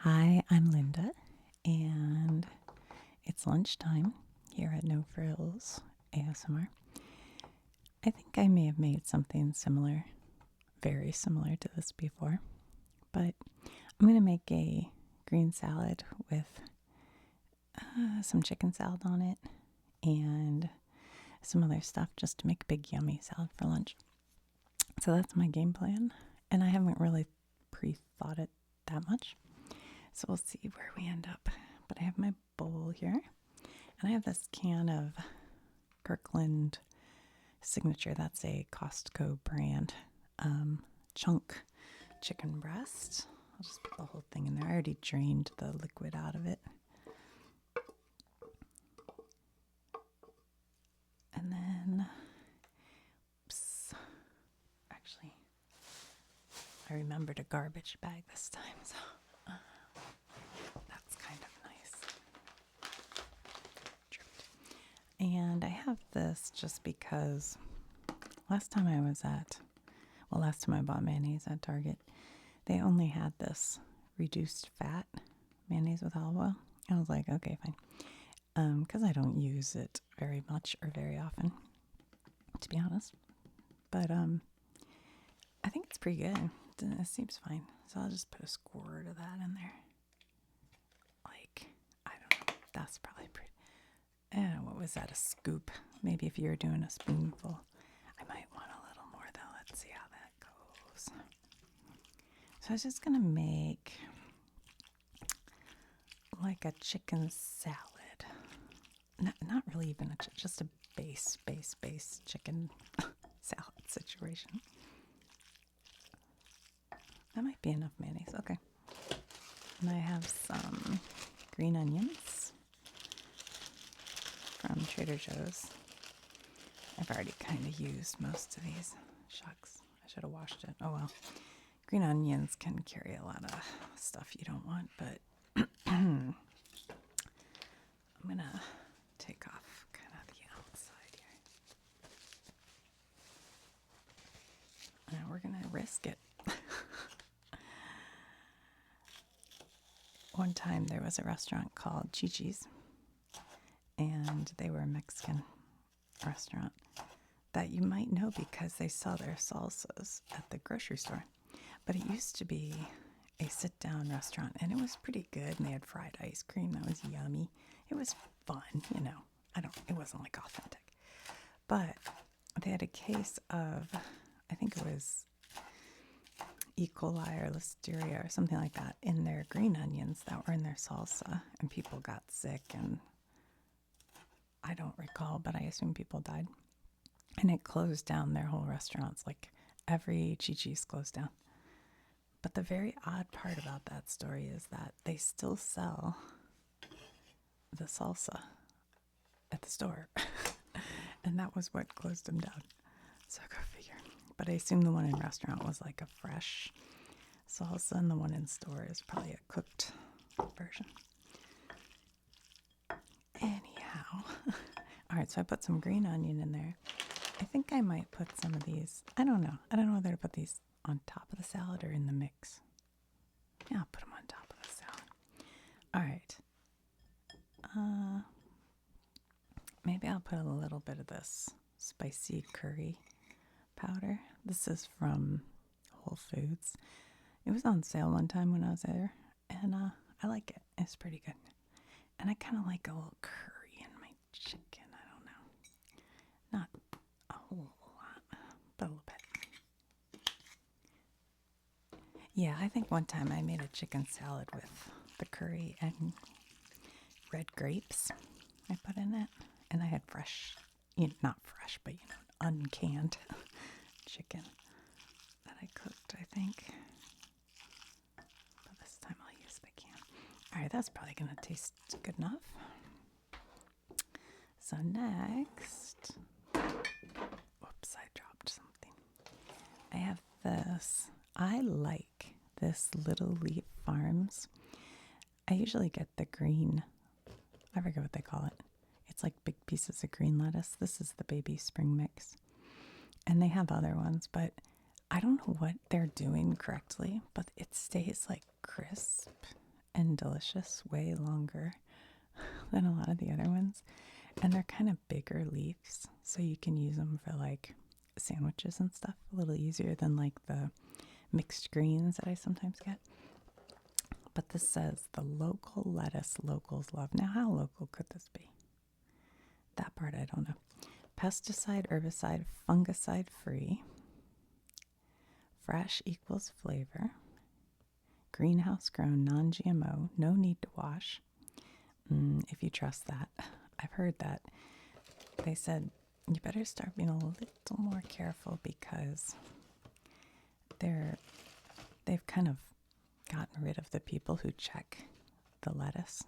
Hi, I'm Linda, and it's lunchtime here at No Frills ASMR. I think I may have made something similar, very similar to this before, but I'm going to make a green salad with some chicken salad on it and some other stuff just to make a big yummy salad for lunch. So that's my game plan, and I haven't really pre-thought it that much. So we'll see where we end up. But I have my bowl here, and I have this can of Kirkland Signature. That's a Costco brand chunk chicken breast. I'll just put the whole thing in there. I already drained the liquid out of it. And then, actually, I remembered a garbage bag this time, so that's kind of nice. And I have this just because last time I bought mayonnaise at Target, they only had this reduced fat mayonnaise with olive oil. I was like, okay, fine. Because I don't use it very much or very often, to be honest. But I think it's pretty good. It seems fine. So I'll just put a squirt of that in there. Like, I don't know. That's probably pretty. What was that? A scoop? Maybe if you were doing a spoonful. I might want a little more though. Let's see how that goes. So I was just going to make like a chicken salad. Not really even just a base chicken salad situation. That might be enough mayonnaise. Okay. And I have some green onions from Trader Joe's. I've already kind of used most of these. Shucks, I should have washed it. Oh well. Green onions can carry a lot of stuff you don't want, but I'm gonna take off kind of the outside here. Now we're gonna risk it. One time there was a restaurant called Chi-Chi's, and they were a Mexican restaurant that you might know because they sell their salsas at the grocery store. But it used to be a sit-down restaurant, and it was pretty good, and they had fried ice cream that was yummy. It was fun, you know. It wasn't like authentic. But they had a case of, I think it was E. coli or listeria or something like that in their green onions that were in their salsa, and people got sick, and I don't recall, but I assume people died. And it closed down their whole restaurants. Like every Chi-Chi's closed down. But the very odd part about that story is that they still sell the salsa at the store. And that was what closed them down. So go figure. But I assume the one in restaurant was like a fresh salsa, and the one in store is probably a cooked version. Anyhow. All right, so I put some green onion in there. I think I might put some of these. I don't know whether to put these on top of the salad or in the mix. Yeah, I'll put them on top of the salad. All right. Maybe I'll put a little bit of this spicy curry powder. This is from Whole Foods. It was on sale one time when I was there, and I like it. It's pretty good. And I kind of like a little curry in my chicken. I don't know. Not a whole lot, but a little bit. Yeah, I think one time I made a chicken salad with the curry and red grapes I put in it. And I had fresh, not fresh, but uncanned chicken that I cooked, I think. But this time I'll use the can. All right, that's probably going to taste good enough. So next, whoops, I dropped something. I have this. I like this Little Leaf Farms. I usually get the green, I forget what they call it. It's like big pieces of green lettuce. This is the baby spring mix. And they have other ones, but I don't know what they're doing correctly, but it stays like crisp and delicious, way longer than a lot of the other ones. And they're kind of bigger leaves, so you can use them for like sandwiches and stuff a little easier than like the mixed greens that I sometimes get. But this says the local lettuce locals love. Now, how local could this be? That part I don't know. Pesticide, herbicide, fungicide free. Fresh equals flavor. Greenhouse grown, non-GMO, no need to wash. If you trust that. I've heard that. They said you better start being a little more careful because they've kind of gotten rid of the people who check the lettuce.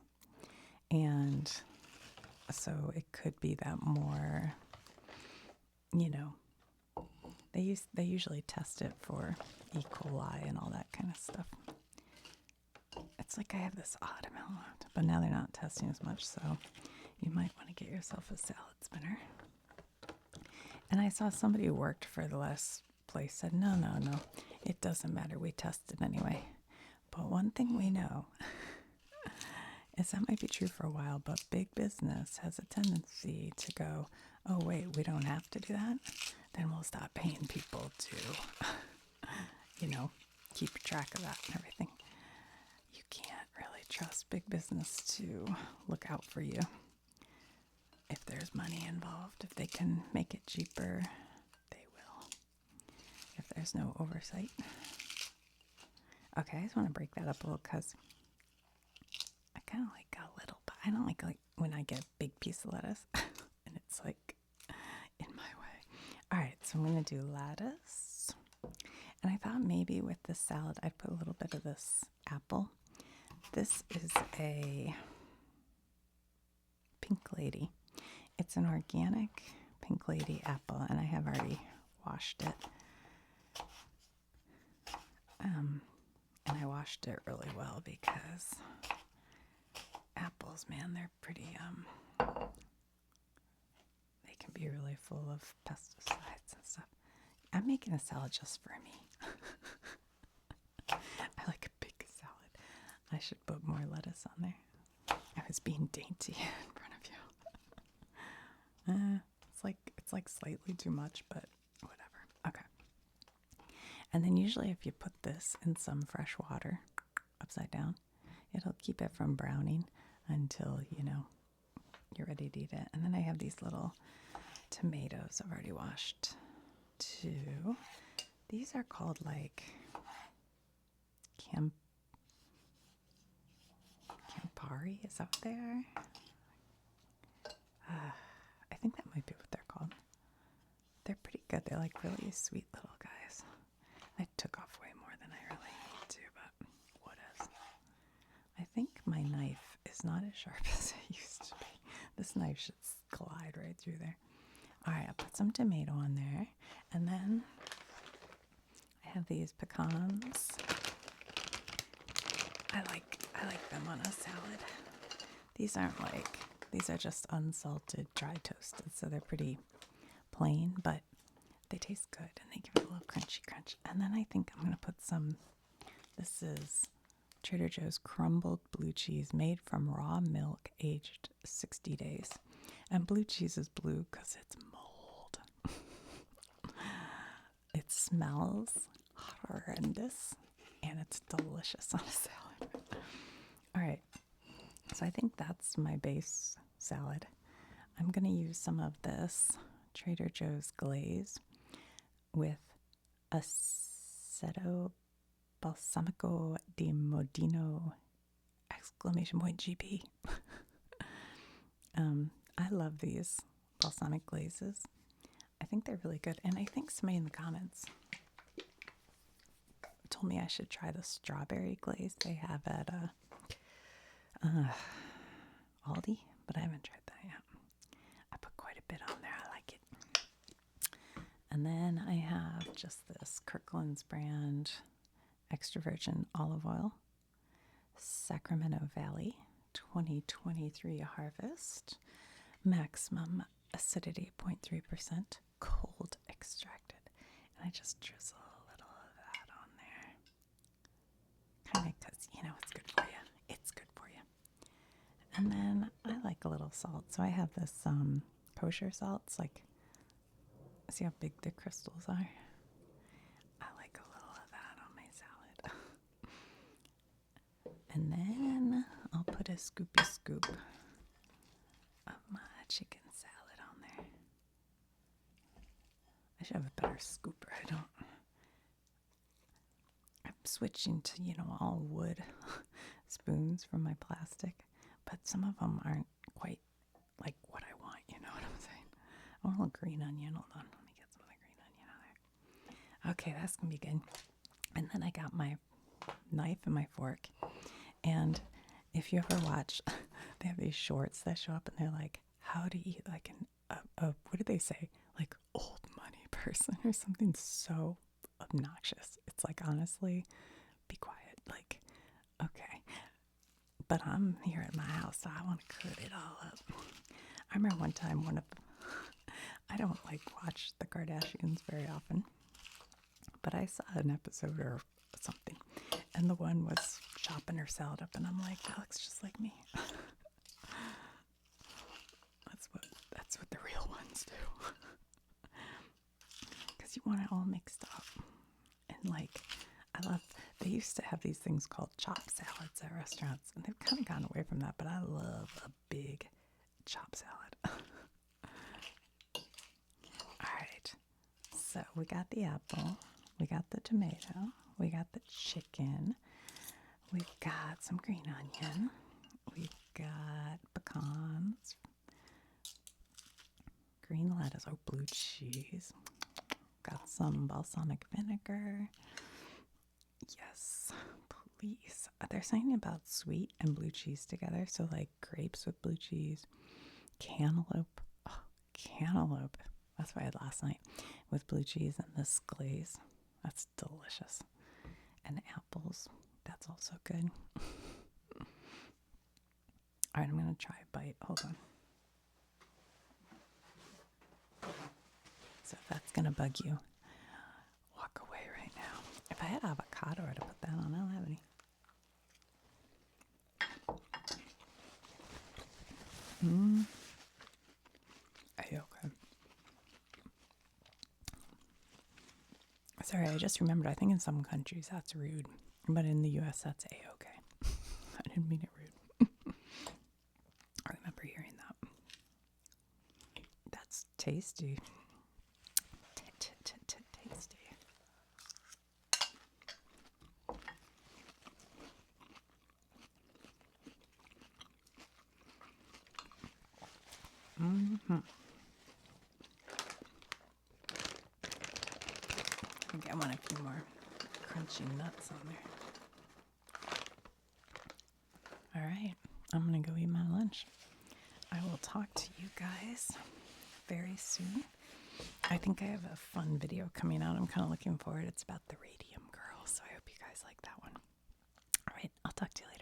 And so it could be that more, they usually test it for E. coli and all that kind of stuff. It's like I have this odd amount, but now they're not testing as much, so you might want to get yourself a salad spinner. And I saw somebody who worked for the last place said, no, it doesn't matter. We test it anyway. But one thing we know is that might be true for a while, but big business has a tendency to go, oh, wait, we don't have to do that? Then we'll stop paying people to, keep track of that and everything. You can't really trust big business to look out for you. If there's money involved, if they can make it cheaper, they will. If there's no oversight. Okay, I just want to break that up a little because I kind of like a little, but I don't like when I get a big piece of lettuce and it's like in my way. All right, so I'm going to do lettuce. And I thought maybe with this salad, I'd put a little bit of this apple. This is a Pink Lady. It's an organic Pink Lady apple, and I have already washed it. And I washed it really well because apples, man, they're pretty, they can be really full of pesticides and stuff. I'm making a salad just for me. I like a big salad. I should put more lettuce on there. I was being dainty in front of you. It's like slightly too much, but whatever. Okay. And then usually if you put this in some fresh water upside down, it'll keep it from browning until, you're ready to eat it. And then I have these little tomatoes I've already washed too. These are called like Campari, is that what they are? I think that might be what they're called. They're pretty good. They're like really sweet little guys. I took off way more than I really need to, but what is? I think my knife is not as sharp as it used to be. This knife should glide right through there. All right, I'll put some tomato on there, and then I have these pecans. I like them on a salad. These are just unsalted, dry toasted, so they're pretty plain, but they taste good and they give it a little crunchy crunch. And then I think I'm going to put this is Trader Joe's crumbled blue cheese made from raw milk aged 60 days. And blue cheese is blue because it's mold. It smells horrendous and it's delicious on a salad. All right, so I think that's my base salad. I'm going to use some of this Trader Joe's glaze with aceto balsamico di Modino !GP. I love these balsamic glazes. I think they're really good. And I think somebody in the comments told me I should try the strawberry glaze they have at Aldi, but I haven't tried that yet. I put quite a bit on there. I like it. And then I have just this Kirkland's brand extra virgin olive oil, Sacramento Valley 2023 harvest, maximum acidity 0.3%, cold extracted. And I just drizzle a little of that on there. Kind of because, it's good for you. It's And then I like a little salt. So I have this kosher salt. It's like, see how big the crystals are? I like a little of that on my salad. And then I'll put a scoopy scoop of my chicken salad on there. I should have a better scooper. I don't. I'm switching to, all wood spoons from my plastic, but some of them aren't quite like what I want. You know what I'm saying? I want a little green onion. Hold on. Let me get some of the green onion on there. Okay, that's going to be good. And then I got my knife and my fork. And if you ever watch, they have these shorts that show up and they're like, how to eat like what do they say? Like old money person or something so obnoxious. It's like, honestly, be quiet. Like, okay. But I'm here at my house, so I want to cut it all up. I remember one time I don't like watch the Kardashians very often, but I saw an episode or something, and the one was chopping her salad up, and I'm like, that looks just like me. That's what the real ones do. Because you want it all mixed up. And like, they used to have these things called chopped salads at restaurants, and they've kind of gone away from that, but I love a big chopped salad. All right, so we got the apple, we got the tomato, we got the chicken, we've got some green onion, we've got pecans, green lettuce, blue cheese, got some balsamic vinegar. Yes, please. They're saying about sweet and blue cheese together, so like grapes with blue cheese, cantaloupe. Oh, cantaloupe. That's what I had last night with blue cheese and this glaze. That's delicious. And apples. That's also good. All right, I'm going to try a bite. Hold on. So if that's going to bug you, walk away right now. If I had avocado, I'd have put that on. I don't have any. Okay. Sorry, I just remembered. I think in some countries that's rude, but in the U.S. that's A-okay. I didn't mean it rude. I remember hearing that. That's tasty. Tasty. I think I want a few more crunchy nuts on there. All right, I'm going to go eat my lunch. I will talk to you guys very soon. I think I have a fun video coming out. I'm kind of looking forward. It's about the radium girl, so I hope you guys like that one. All right, I'll talk to you later.